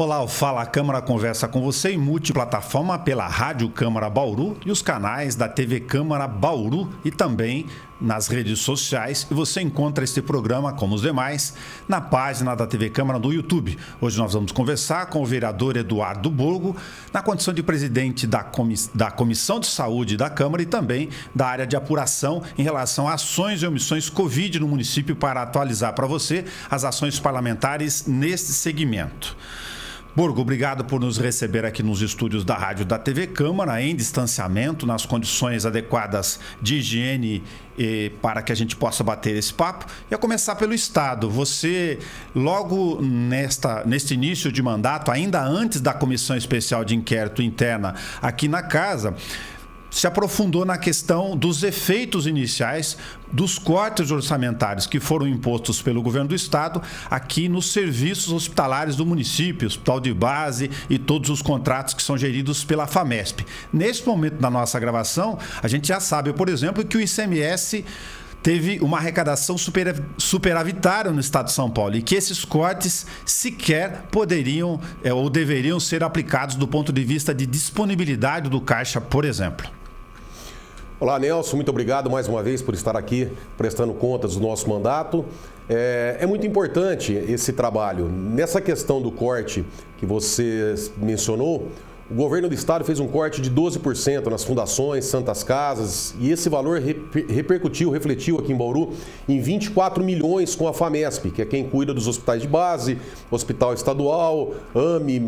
Olá, o Fala Câmara conversa com você em multiplataforma pela Rádio Câmara Bauru e os canais da TV Câmara Bauru e também nas redes sociais. E você encontra este programa, como os demais, na página da TV Câmara do YouTube. Hoje nós vamos conversar com o vereador Eduardo Borgo, na condição de presidente da Comissão de Saúde da Câmara e também da área de apuração em relação a ações e omissões Covid no município, para atualizar para você as ações parlamentares neste segmento. Borgo, obrigado por nos receber aqui nos estúdios da Rádio da TV Câmara, em distanciamento, nas condições adequadas de higiene, para que a gente possa bater esse papo. E a começar pelo Estado. Você, logo neste início de mandato, ainda antes da Comissão Especial de Inquérito Interna aqui na Casa, se aprofundou na questão dos efeitos iniciais dos cortes orçamentários que foram impostos pelo governo do estado aqui nos serviços hospitalares do município, hospital de base e todos os contratos que são geridos pela FAMESP. Nesse momento da nossa gravação, a gente já sabe, por exemplo, que o ICMS teve uma arrecadação superavitária no estado de São Paulo e que esses cortes sequer poderiam ou deveriam ser aplicados do ponto de vista de disponibilidade do caixa, por exemplo. Olá, Nelson, muito obrigado mais uma vez por estar aqui prestando contas do nosso mandato. É muito importante esse trabalho. Nessa questão do corte que você mencionou, o governo do estado fez um corte de 12% nas fundações, santas casas, e esse valor refletiu aqui em Bauru em 24 milhões com a FAMESP, que é quem cuida dos hospitais de base, hospital estadual, AME,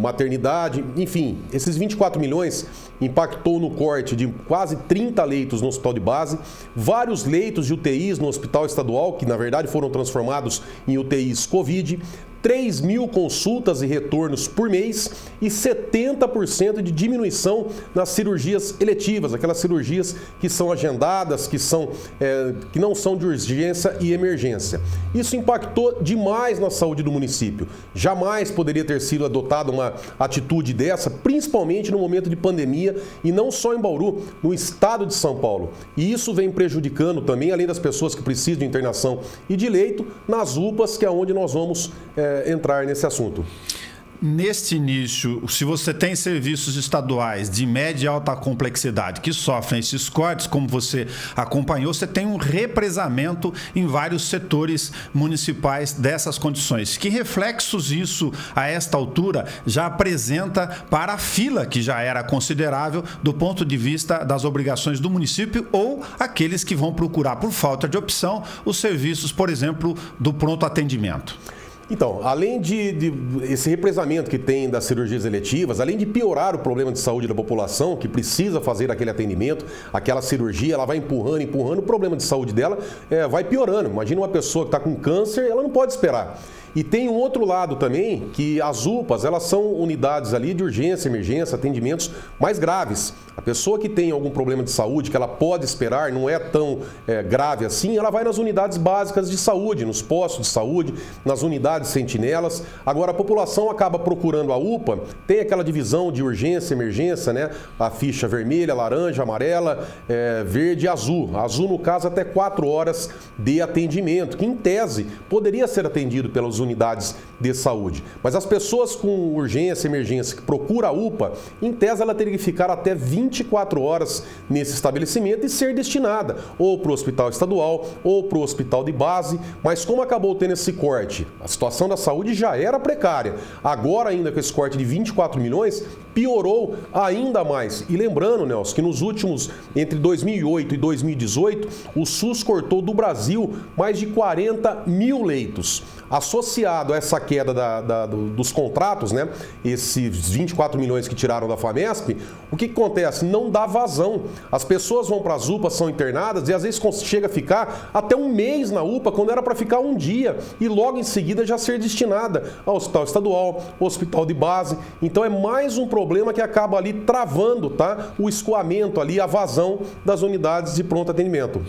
maternidade, enfim, esses 24 milhões impactou no corte de quase 30 leitos no hospital de base, vários leitos de UTIs no hospital estadual, que na verdade foram transformados em UTIs Covid, 3 mil consultas e retornos por mês e 70% de diminuição nas cirurgias eletivas, aquelas cirurgias que são agendadas, que não são de urgência e emergência. Isso impactou demais na saúde do município. Jamais poderia ter sido adotada uma atitude dessa, principalmente no momento de pandemia, e não só em Bauru, no estado de São Paulo. E isso vem prejudicando também, além das pessoas que precisam de internação e de leito, nas UPAs, que é onde nós vamos entrar nesse assunto. Neste início, se você tem serviços estaduais de média e alta complexidade que sofrem esses cortes, como você acompanhou, você tem um represamento em vários setores municipais dessas condições. Que reflexos isso, a esta altura, já apresenta para a fila, que já era considerável do ponto de vista das obrigações do município, ou aqueles que vão procurar, por falta de opção, os serviços, por exemplo, do pronto atendimento? Então, além de esse represamento que tem das cirurgias eletivas, além de piorar o problema de saúde da população, que precisa fazer aquele atendimento, aquela cirurgia, ela vai empurrando, o problema de saúde dela vai piorando. Imagina uma pessoa que está com câncer, ela não pode esperar. E tem um outro lado também, que as UPAs, elas são unidades ali de urgência, emergência, atendimentos mais graves. A pessoa que tem algum problema de saúde, que ela pode esperar, não é tão grave assim, ela vai nas unidades básicas de saúde, nos postos de saúde, nas unidades sentinelas. Agora, a população acaba procurando a UPA, tem aquela divisão de urgência, emergência, né? A ficha vermelha, laranja, amarela, verde e azul. Azul, no caso, até 4 horas de atendimento, que em tese poderia ser atendido pelas unidades de saúde. Mas as pessoas com urgência, emergência, que procuram a UPA, em tese ela teria que ficar até 24 horas nesse estabelecimento e ser destinada ou para o hospital estadual ou para o hospital de base. Mas como acabou tendo esse corte, a situação da saúde já era precária. Agora, ainda com esse corte de 24 milhões, piorou ainda mais. E lembrando, Nelson, que nos últimos, entre 2008 e 2018, o SUS cortou do Brasil mais de 40 mil leitos. Associado a essa queda dos contratos, né, esses 24 milhões que tiraram da FAMESP, o que acontece? Não dá vazão. As pessoas vão para as UPAs, são internadas e às vezes chega a ficar até um mês na UPA, quando era para ficar um dia, e logo em seguida já ser destinada ao hospital estadual, ao hospital de base. Então é mais um problema que acaba ali travando, tá, o escoamento ali, a vazão das unidades de pronto atendimento.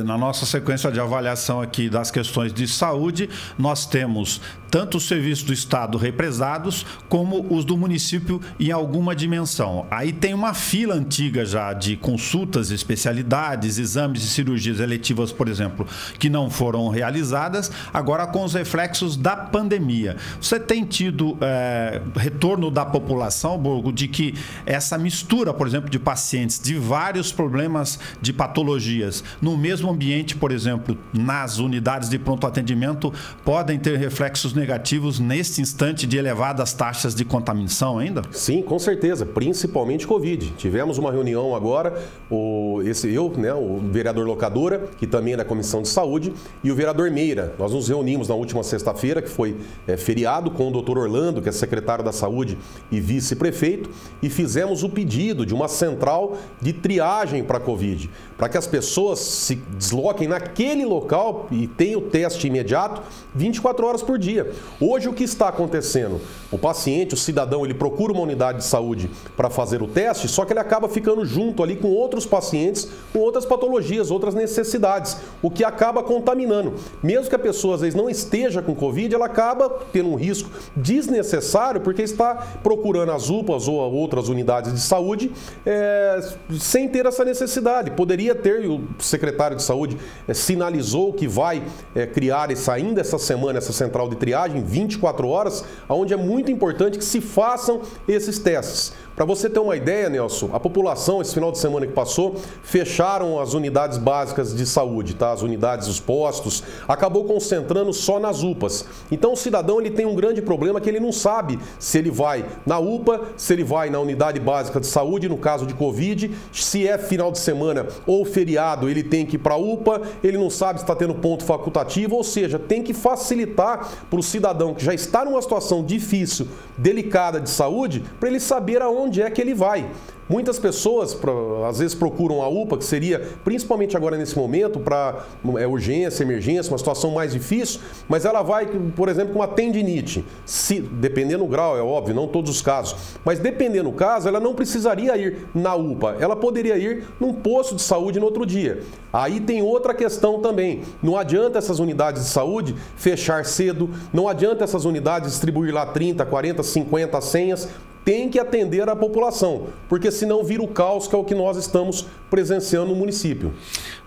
Na nossa sequência de avaliação aqui das questões de saúde, nós temos tanto os serviços do Estado represados, como os do município em alguma dimensão. Aí tem uma fila antiga já de consultas, especialidades, exames e cirurgias eletivas, por exemplo, que não foram realizadas, agora com os reflexos da pandemia. Você tem tido retorno da população, Borgo, de que essa mistura, por exemplo, de pacientes de vários problemas de patologias no mesmo ambiente, por exemplo, nas unidades de pronto atendimento, podem ter reflexos negativos neste instante de elevadas taxas de contaminação ainda? Sim, com certeza, principalmente Covid. Tivemos uma reunião agora, o vereador Locadora, que também é da Comissão de Saúde, e o vereador Meira. Nós nos reunimos na última sexta-feira, que foi feriado, com o doutor Orlando, que é secretário da Saúde e vice-prefeito, e fizemos o pedido de uma central de triagem para Covid, para que as pessoas se desloquem naquele local e tenham o teste imediato 24 horas por dia. Hoje o que está acontecendo? O paciente, o cidadão, ele procura uma unidade de saúde para fazer o teste, só que ele acaba ficando junto ali com outros pacientes, com outras patologias, outras necessidades, o que acaba contaminando. Mesmo que a pessoa às vezes não esteja com Covid, ela acaba tendo um risco desnecessário porque está procurando as UPAs ou outras unidades de saúde sem ter essa necessidade. Poderia ter, e o secretário de Saúde sinalizou que vai criar ainda essa semana essa central de triagem, 24 horas, onde é muito importante que se façam esses testes. Para você ter uma ideia, Nelson, a população, esse final de semana que passou, fecharam as unidades básicas de saúde, tá? As unidades, os postos, acabou concentrando só nas UPAs. Então o cidadão ele tem um grande problema que ele não sabe se ele vai na UPA, se ele vai na unidade básica de saúde, no caso de Covid, se é final de semana ou feriado, ele tem que ir para a UPA, ele não sabe se está tendo ponto facultativo, ou seja, tem que facilitar para o cidadão que já está numa situação difícil, delicada de saúde, para ele saber aonde é que ele vai. Muitas pessoas, às vezes, procuram a UPA, que seria, principalmente agora nesse momento, para urgência, emergência, uma situação mais difícil, mas ela vai, por exemplo, com uma tendinite. Dependendo do grau, é óbvio, não todos os casos, mas dependendo do caso, ela não precisaria ir na UPA, ela poderia ir num posto de saúde no outro dia. Aí tem outra questão também, não adianta essas unidades de saúde fechar cedo, não adianta essas unidades distribuir lá 30, 40, 50 senhas, tem que atender a população, porque senão vira o caos que é o que nós estamos presenciando no município.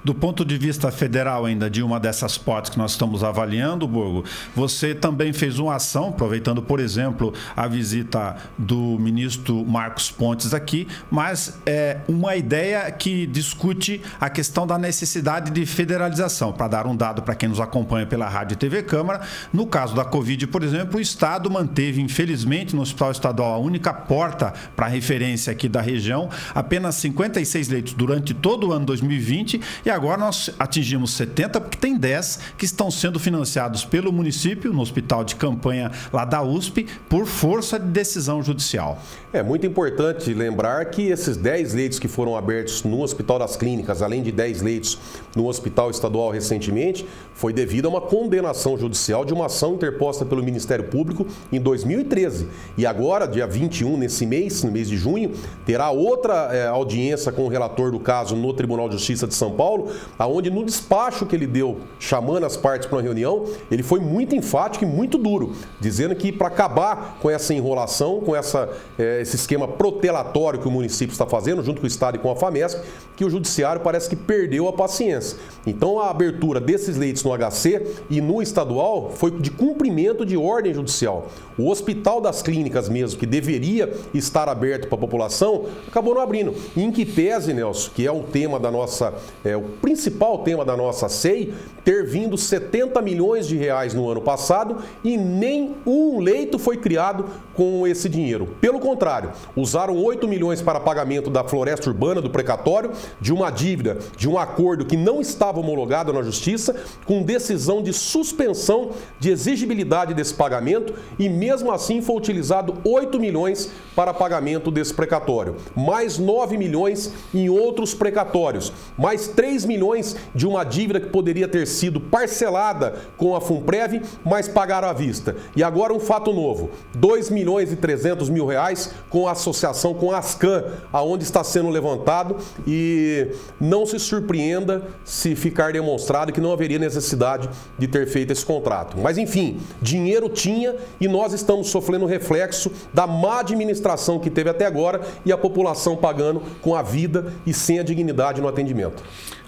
Do ponto de vista federal ainda, de uma dessas potes que nós estamos avaliando, Borgo, você também fez uma ação, aproveitando, por exemplo, a visita do ministro Marcos Pontes aqui, mas é uma ideia que discute a questão da necessidade de federalização. Para dar um dado para quem nos acompanha pela Rádio e TV Câmara, no caso da Covid, por exemplo, o Estado manteve, infelizmente, no Hospital Estadual, a única porta para referência aqui da região, apenas 56 leitos durante todo o ano 2020, e agora nós atingimos 70, porque tem 10 que estão sendo financiados pelo município, no hospital de campanha lá da USP, por força de decisão judicial. É muito importante lembrar que esses 10 leitos que foram abertos no Hospital das Clínicas, além de 10 leitos no Hospital Estadual recentemente, foi devido a uma condenação judicial de uma ação interposta pelo Ministério Público em 2013. E agora, dia 21, nesse mês, no mês de junho, terá outra audiência com o relator do caso no Tribunal de Justiça de São Paulo, onde no despacho que ele deu, chamando as partes para uma reunião, ele foi muito enfático e muito duro, dizendo que para acabar com essa enrolação, com esse esquema protelatório que o município está fazendo, junto com o Estado e com a FAMESP, que o Judiciário parece que perdeu a paciência. Então a abertura desses leitos no HC e no estadual foi de cumprimento de ordem judicial. O Hospital das Clínicas mesmo, que deveria estar aberto para a população, acabou não abrindo. E em que pese, Nelson, que é um tema da nossa, o principal tema da nossa SEI, ter vindo 70 milhões de reais no ano passado e nem um leito foi criado com esse dinheiro. Pelo contrário, usaram 8 milhões para pagamento da floresta urbana, do precatório, de uma dívida, de um acordo que não estava homologado na Justiça, com decisão de suspensão de exigibilidade desse pagamento, e mesmo assim foi utilizado 8 milhões para pagamento desse precatório, mais 9 milhões em outros precatórios, mais 3 milhões de uma dívida que poderia ter sido parcelada com a Funprev, mas pagaram à vista. E agora um fato novo, 2 milhões e 300 mil reais com a associação com a Ascan, aonde está sendo levantado, e não se surpreenda se ficar demonstrado que não haveria necessidade de ter feito esse contrato. Mas, enfim, dinheiro tinha e nós estamos sofrendo o reflexo da má administração que teve até agora e a população pagando com a vida e sem a dignidade no atendimento.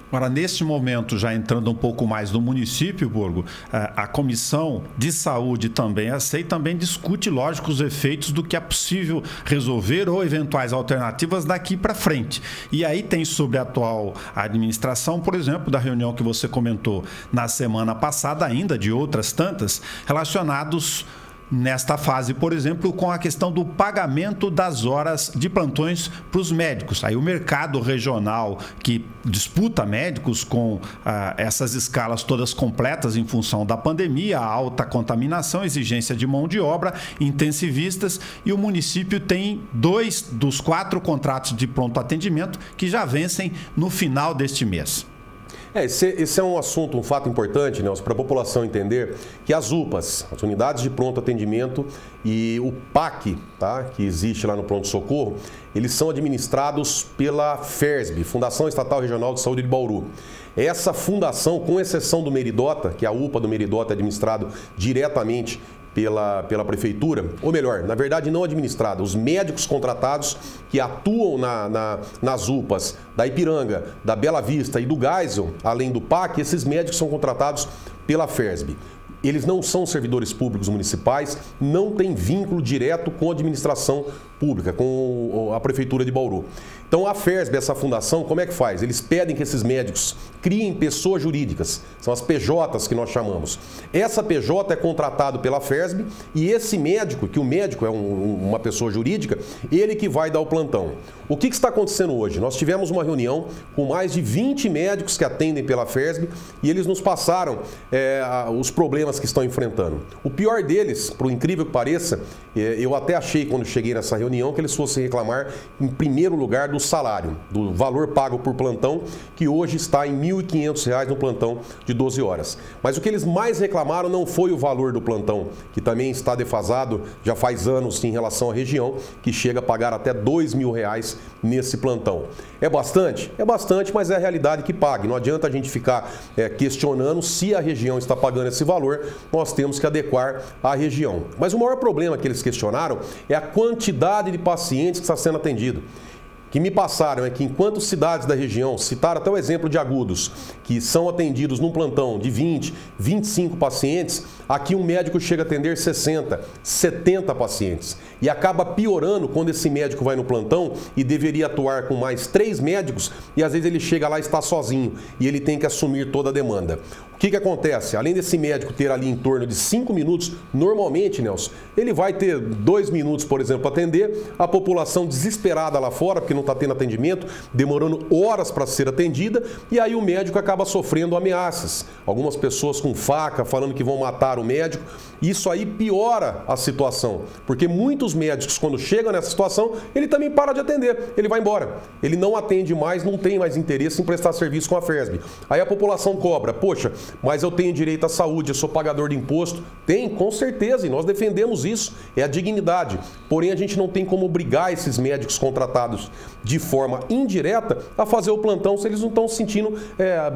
Agora, neste momento, já entrando um pouco mais no município, Borgo, a Comissão de Saúde também aceita, também discute, lógico, os efeitos do que é possível resolver ou eventuais alternativas daqui para frente. E aí tem sobre a atual administração, por exemplo, da reunião que você comentou na semana passada, ainda de outras tantas, relacionados nesta fase, por exemplo, com a questão do pagamento das horas de plantões para os médicos. Aí o mercado regional que disputa médicos com essas escalas todas completas em função da pandemia, a alta contaminação, exigência de mão de obra, intensivistas, e o município tem 2 dos 4 contratos de pronto atendimento que já vencem no final deste mês. Esse é um assunto, um fato importante, Nelson, para a população entender que as UPAs, as unidades de pronto atendimento, e o PAC, tá, que existe lá no pronto-socorro, eles são administrados pela FERSB, Fundação Estatal Regional de Saúde de Bauru. Essa fundação, com exceção do Meridota, que a UPA do Meridota é administrado diretamente pela prefeitura, ou melhor, na verdade não administrada, os médicos contratados que atuam nas UPAs da Ipiranga, da Bela Vista e do Geisel, além do PAC, esses médicos são contratados pela FERSB. Eles não são servidores públicos municipais, não têm vínculo direto com a administração pública, com a Prefeitura de Bauru. Então a FERSB, essa fundação, como é que faz? Eles pedem que esses médicos criem pessoas jurídicas, são as PJs que nós chamamos. Essa PJ é contratado pela FERSB e esse médico, que o médico é uma pessoa jurídica, ele que vai dar o plantão. O que está acontecendo hoje? Nós tivemos uma reunião com mais de 20 médicos que atendem pela FERSB e eles nos passaram os problemas que estão enfrentando. O pior deles, por incrível que pareça, eu até achei quando cheguei nessa reunião que eles fossem reclamar, em primeiro lugar, do salário, do valor pago por plantão, que hoje está em R$ 1.500 no plantão de 12 horas. Mas o que eles mais reclamaram não foi o valor do plantão, que também está defasado já faz anos em relação à região, que chega a pagar até R$ 2.000 nesse plantão. É bastante? É bastante, mas é a realidade que paga. Não adianta a gente ficar questionando se a região está pagando esse valor, nós temos que adequar à região. Mas o maior problema que eles questionaram é a quantidade de pacientes que está sendo atendido. Que me passaram é que enquanto cidades da região, citaram até o exemplo de Agudos, que são atendidos num plantão de 20, 25 pacientes, aqui um médico chega a atender 60, 70 pacientes. E acaba piorando quando esse médico vai no plantão e deveria atuar com mais 3 médicos e às vezes ele chega lá e está sozinho e ele tem que assumir toda a demanda. O que acontece? Além desse médico ter ali em torno de 5 minutos, normalmente, Nelson, ele vai ter 2 minutos, por exemplo, para atender a população desesperada lá fora, porque não está tendo atendimento, demorando horas para ser atendida, e aí o médico acaba sofrendo ameaças. Algumas pessoas com faca falando que vão matar o médico. Isso aí piora a situação, porque muitos médicos, quando chegam nessa situação, ele também para de atender, ele vai embora. Ele não atende mais, não tem mais interesse em prestar serviço com a FERSB. Aí a população cobra, poxa, mas eu tenho direito à saúde, eu sou pagador de imposto. Tem, com certeza, e nós defendemos isso, é a dignidade. Porém, a gente não tem como obrigar esses médicos contratados de forma indireta a fazer o plantão se eles não estão se sentindo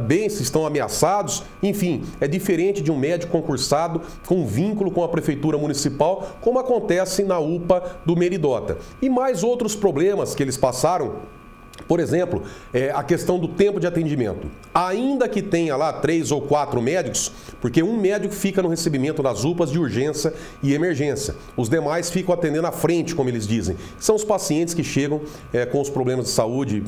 bem, se estão ameaçados. Enfim, é diferente de um médico concursado com vínculo com a Prefeitura Municipal, como acontece na UPA do Meridota. E mais outros problemas que eles passaram. Por exemplo, a questão do tempo de atendimento. Ainda que tenha lá 3 ou 4 médicos, porque um médico fica no recebimento das UPAs de urgência e emergência. Os demais ficam atendendo à frente, como eles dizem. São os pacientes que chegam com os problemas de saúde,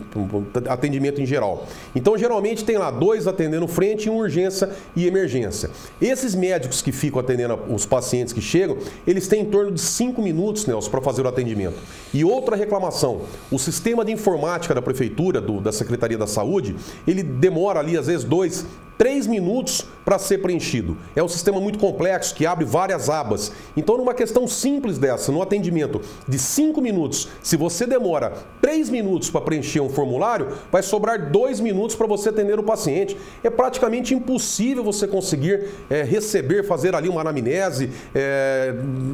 atendimento em geral. Então, geralmente tem lá 2 atendendo frente e 1 urgência e emergência. Esses médicos que ficam atendendo os pacientes que chegam, eles têm em torno de 5 minutos, Nelson, para fazer o atendimento. E outra reclamação, o sistema de informática da Prefeitura, da Secretaria da Saúde, ele demora ali às vezes 2, 3 minutos para ser preenchido. É um sistema muito complexo que abre várias abas. Então, numa questão simples dessa, no atendimento de 5 minutos, se você demora 3 minutos para preencher um formulário, vai sobrar 2 minutos para você atender o paciente. É praticamente impossível você conseguir receber, fazer ali uma anamnese,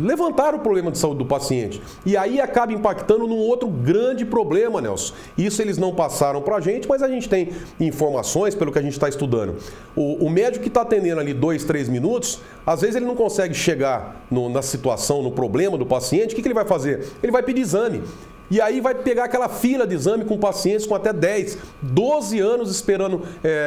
levantar o problema de saúde do paciente. E aí acaba impactando num outro grande problema, Nelson. Isso eles não passaram para a gente, mas a gente tem informações pelo que a gente está estudando. O médico que está atendendo ali 2, 3 minutos, às vezes ele não consegue chegar na situação, no problema do paciente. O que ele vai fazer? Ele vai pedir exame. E aí vai pegar aquela fila de exame com pacientes com até 10, 12 anos esperando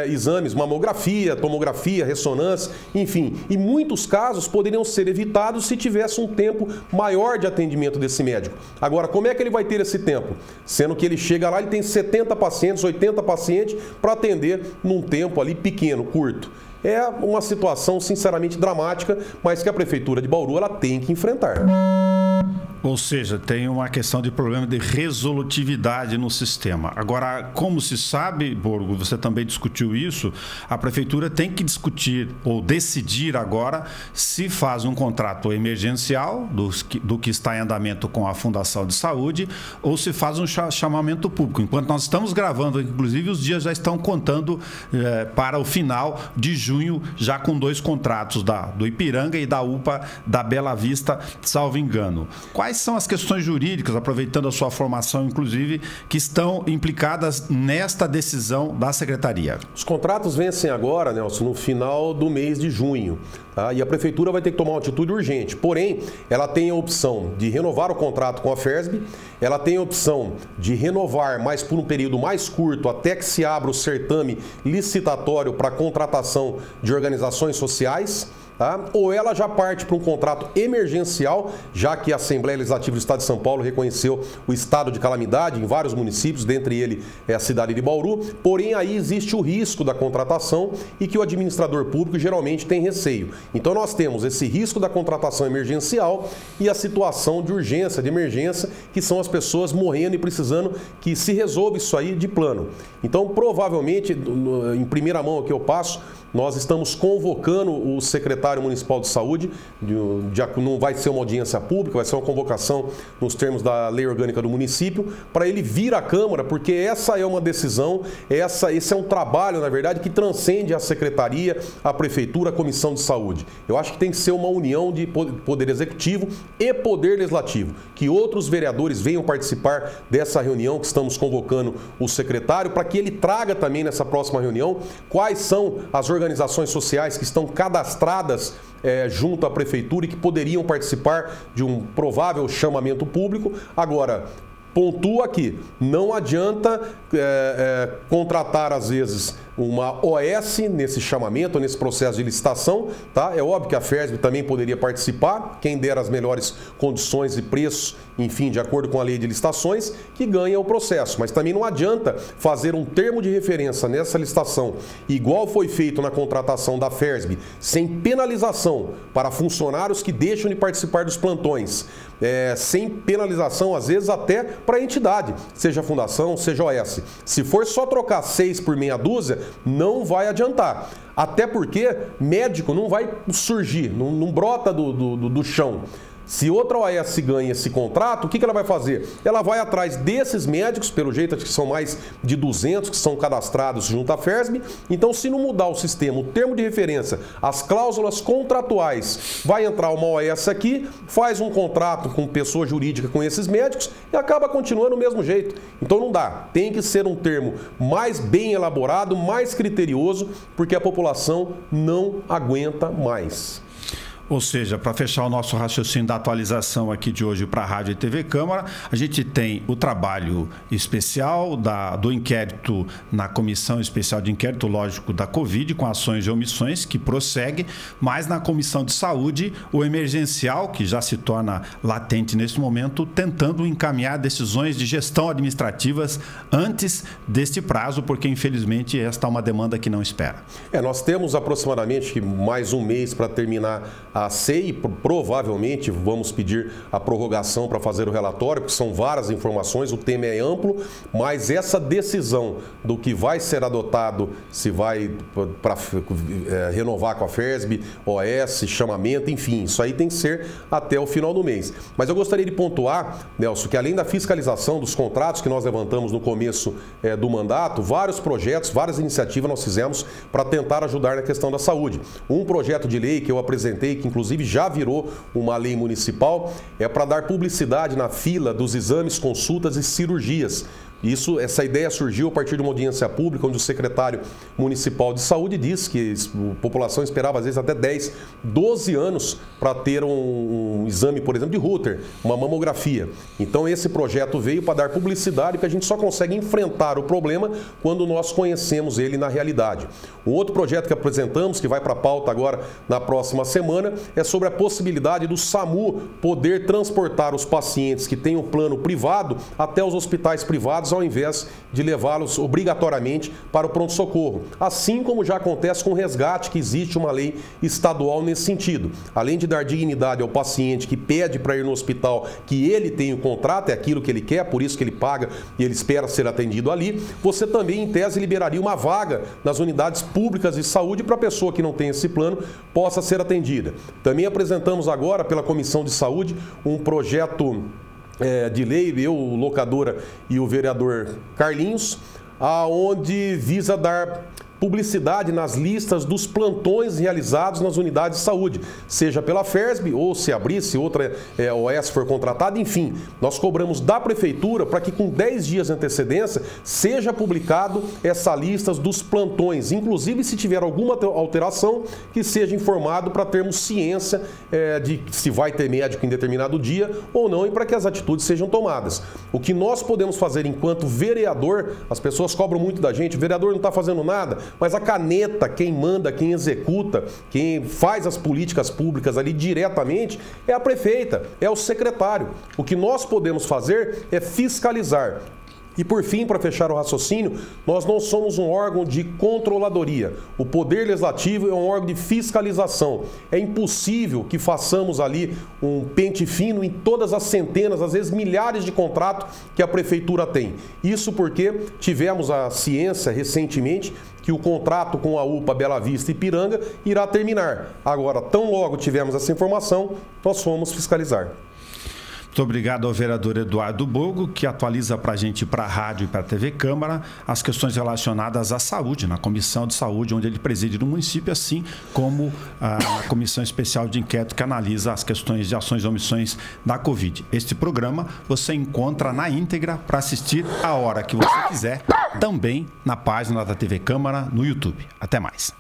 exames, mamografia, tomografia, ressonância, enfim. E muitos casos poderiam ser evitados se tivesse um tempo maior de atendimento desse médico. Agora, como é que ele vai ter esse tempo? Sendo que ele chega lá, ele tem 70 pacientes, 80 pacientes para atender num tempo ali pequeno, curto. É uma situação sinceramente dramática, mas que a Prefeitura de Bauru ela tem que enfrentar. Ou seja, tem uma questão de problema de resolutividade no sistema. Agora, como se sabe, Borgo, você também discutiu isso, a Prefeitura tem que discutir ou decidir agora se faz um contrato emergencial do que está em andamento com a Fundação de Saúde ou se faz um chamamento público. Enquanto nós estamos gravando, inclusive, os dias já estão contando para o final de junho, já com 2 contratos do Ipiranga e da UPA da Bela Vista, salvo engano. Quais são as questões jurídicas, aproveitando a sua formação, inclusive, que estão implicadas nesta decisão da Secretaria? Os contratos vencem agora, Nelson, no final do mês de junho. Tá? E a Prefeitura vai ter que tomar uma atitude urgente. Porém, ela tem a opção de renovar o contrato com a FERSB, ela tem a opção de renovar, mas por um período mais curto, até que se abra o certame licitatório para contratação de organizações sociais. Tá? Ou ela já parte para um contrato emergencial, já que a Assembleia Legislativa do Estado de São Paulo reconheceu o estado de calamidade em vários municípios, dentre eles a cidade de Bauru, porém aí existe o risco da contratação e que o administrador público geralmente tem receio. Então nós temos esse risco da contratação emergencial e a situação de urgência, de emergência, que são as pessoas morrendo e precisando que se resolva isso aí de plano. Então provavelmente, em primeira mão aqui eu passo, nós estamos convocando o secretário municipal de saúde, não vai ser uma audiência pública, vai ser uma convocação nos termos da lei orgânica do município, para ele vir à Câmara, porque essa é uma decisão, esse é um trabalho, na verdade, que transcende a secretaria, a prefeitura, a comissão de saúde. Eu acho que tem que ser uma união de poder executivo e poder legislativo, que outros vereadores venham participar dessa reunião que estamos convocando o secretário, para que ele traga também nessa próxima reunião quais são as organizações sociais que estão cadastradas junto à Prefeitura e que poderiam participar de um provável chamamento público. Agora, pontua aqui, não adianta contratar, às vezes, uma OS nesse chamamento, nesse processo de licitação, tá? É óbvio que a FERSB também poderia participar, quem der as melhores condições e preços, enfim, de acordo com a lei de licitações, que ganha o processo. Mas também não adianta fazer um termo de referência nessa licitação, igual foi feito na contratação da FERSB, sem penalização para funcionários que deixam de participar dos plantões, sem penalização, às vezes, até para a entidade, seja a fundação, seja a OS. Se for só trocar 6 por meia dúzia, não vai adiantar. Até porque médico não vai surgir, não brota do chão. Se outra OAS ganha esse contrato, o que ela vai fazer? Ela vai atrás desses médicos, pelo jeito acho que são mais de 200 que são cadastrados junto à FERSB. Então, se não mudar o sistema, o termo de referência, as cláusulas contratuais, vai entrar uma OAS aqui, faz um contrato com pessoa jurídica com esses médicos e acaba continuando do mesmo jeito. Então não dá. Tem que ser um termo mais bem elaborado, mais criterioso, porque a população não aguenta mais. Ou seja, para fechar o nosso raciocínio da atualização aqui de hoje para a Rádio e TV Câmara, a gente tem o trabalho especial do inquérito na Comissão Especial de Inquérito Lógico da Covid, com ações e omissões, que prossegue, mas na Comissão de Saúde, o emergencial, que já se torna latente neste momento, tentando encaminhar decisões de gestão administrativas antes deste prazo, porque infelizmente esta é uma demanda que não espera. Nós temos aproximadamente mais um mês para terminar a CEI, provavelmente vamos pedir a prorrogação para fazer o relatório, porque são várias informações, o tema é amplo, mas essa decisão do que vai ser adotado, se vai para renovar com a FERSB, OS, chamamento, enfim, isso aí tem que ser até o final do mês. Mas eu gostaria de pontuar, Nelson, que além da fiscalização dos contratos que nós levantamos no começo do mandato, vários projetos, várias iniciativas nós fizemos para tentar ajudar na questão da saúde. Um projeto de lei que eu apresentei, que inclusive já virou uma lei municipal, é para dar publicidade na fila dos exames, consultas e cirurgias. Essa ideia surgiu a partir de uma audiência pública, onde o secretário municipal de saúde disse que a população esperava às vezes até 10, 12 anos para ter um exame, por exemplo, de Holter, uma mamografia. Então esse projeto veio para dar publicidade, porque a gente só consegue enfrentar o problema quando nós conhecemos ele na realidade. Um outro projeto que apresentamos, que vai para a pauta agora na próxima semana, é sobre a possibilidade do SAMU poder transportar os pacientes que têm um plano privado até os hospitais privados, ao invés de levá-los obrigatoriamente para o pronto-socorro. Assim como já acontece com o resgate, que existe uma lei estadual nesse sentido. Além de dar dignidade ao paciente que pede para ir no hospital, que ele tem o contrato, é aquilo que ele quer, por isso que ele paga e ele espera ser atendido ali, você também, em tese, liberaria uma vaga nas unidades públicas de saúde para a pessoa que não tem esse plano possa ser atendida. Também apresentamos agora, pela Comissão de Saúde, um projeto de lei, eu, o locadora e o vereador Carlinhos, aonde visa dar publicidade nas listas dos plantões realizados nas unidades de saúde, seja pela FERSB ou se abrir, se outra OS for contratada, enfim. Nós cobramos da Prefeitura para que com 10 dias de antecedência seja publicado essa lista dos plantões, inclusive se tiver alguma alteração, que seja informado para termos ciência de se vai ter médico em determinado dia ou não e para que as atitudes sejam tomadas. O que nós podemos fazer enquanto vereador, as pessoas cobram muito da gente, o vereador não está fazendo nada, mas a caneta, quem manda, quem executa, quem faz as políticas públicas ali diretamente é a prefeita, é o secretário. O que nós podemos fazer é fiscalizar. E por fim, para fechar o raciocínio, nós não somos um órgão de controladoria. O Poder Legislativo é um órgão de fiscalização. É impossível que façamos ali um pente fino em todas as centenas, às vezes milhares de contratos que a Prefeitura tem. Isso porque tivemos a ciência recentemente que o contrato com a UPA Bela Vista e Ipiranga irá terminar. Agora, tão logo tivemos essa informação, nós fomos fiscalizar. Muito obrigado ao vereador Eduardo Bogo, que atualiza para a gente, para a rádio e para a TV Câmara, as questões relacionadas à saúde, na Comissão de Saúde, onde ele preside no município, assim como a Comissão Especial de Inquérito, que analisa as questões de ações e omissões da Covid. Este programa você encontra na íntegra para assistir a hora que você quiser, também na página da TV Câmara no YouTube. Até mais.